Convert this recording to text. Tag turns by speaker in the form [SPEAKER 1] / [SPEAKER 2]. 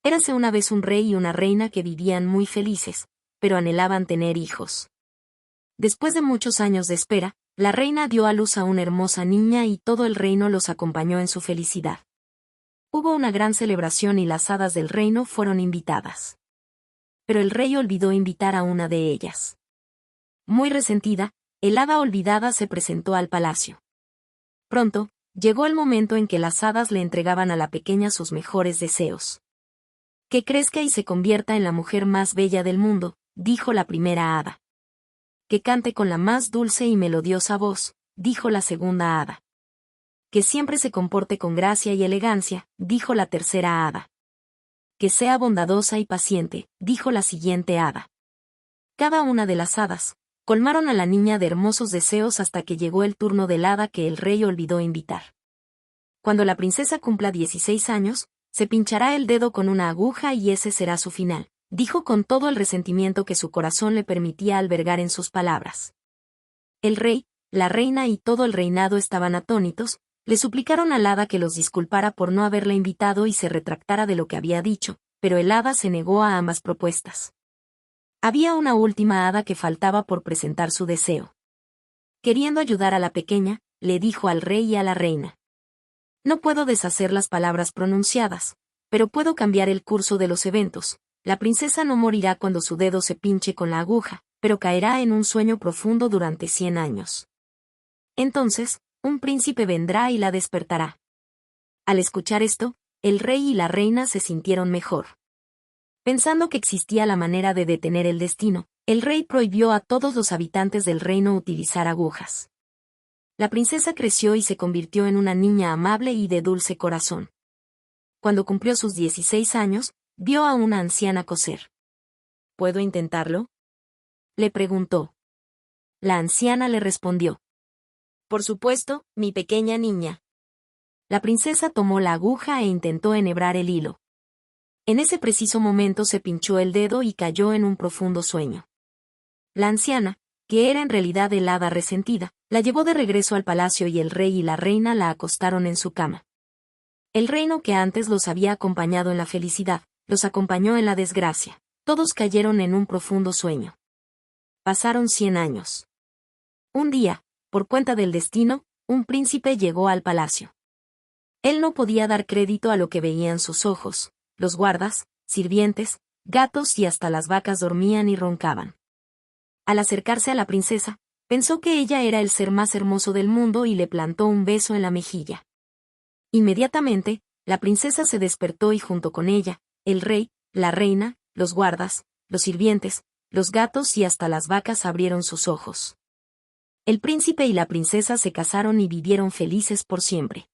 [SPEAKER 1] Érase una vez un rey y una reina que vivían muy felices, pero anhelaban tener hijos. Después de muchos años de espera, la reina dio a luz a una hermosa niña y todo el reino los acompañó en su felicidad. Hubo una gran celebración y las hadas del reino fueron invitadas. Pero el rey olvidó invitar a una de ellas. Muy resentida, el hada olvidada se presentó al palacio. Pronto, llegó el momento en que las hadas le entregaban a la pequeña sus mejores deseos. Que crezca y se convierta en la mujer más bella del mundo, dijo la primera hada. Que cante con la más dulce y melodiosa voz, dijo la segunda hada. Que siempre se comporte con gracia y elegancia, dijo la tercera hada. Que sea bondadosa y paciente, dijo la siguiente hada. Cada una de las hadas colmaron a la niña de hermosos deseos hasta que llegó el turno del hada que el rey olvidó invitar. Cuando la princesa cumpla 16 años, se pinchará el dedo con una aguja y ese será su final, dijo con todo el resentimiento que su corazón le permitía albergar en sus palabras. El rey, la reina y todo el reinado estaban atónitos, le suplicaron al hada que los disculpara por no haberla invitado y se retractara de lo que había dicho, pero el hada se negó a ambas propuestas. Había una última hada que faltaba por presentar su deseo. Queriendo ayudar a la pequeña, le dijo al rey y a la reina. No puedo deshacer las palabras pronunciadas, pero puedo cambiar el curso de los eventos. La princesa no morirá cuando su dedo se pinche con la aguja, pero caerá en un sueño profundo durante 100 años. Entonces, un príncipe vendrá y la despertará. Al escuchar esto, el rey y la reina se sintieron mejor. Pensando que existía la manera de detener el destino, el rey prohibió a todos los habitantes del reino utilizar agujas. La princesa creció y se convirtió en una niña amable y de dulce corazón. Cuando cumplió sus 16 años, vio a una anciana coser. ¿Puedo intentarlo?, le preguntó. La anciana le respondió. Por supuesto, mi pequeña niña. La princesa tomó la aguja e intentó enhebrar el hilo. En ese preciso momento se pinchó el dedo y cayó en un profundo sueño. La anciana, que era en realidad el hada resentida, la llevó de regreso al palacio y el rey y la reina la acostaron en su cama. El reino que antes los había acompañado en la felicidad, los acompañó en la desgracia. Todos cayeron en un profundo sueño. Pasaron 100 años. Un día, por cuenta del destino, un príncipe llegó al palacio. Él no podía dar crédito a lo que veían sus ojos. Los guardas, sirvientes, gatos y hasta las vacas dormían y roncaban. Al acercarse a la princesa, pensó que ella era el ser más hermoso del mundo y le plantó un beso en la mejilla. Inmediatamente, la princesa se despertó y junto con ella, el rey, la reina, los guardas, los sirvientes, los gatos y hasta las vacas abrieron sus ojos. El príncipe y la princesa se casaron y vivieron felices por siempre.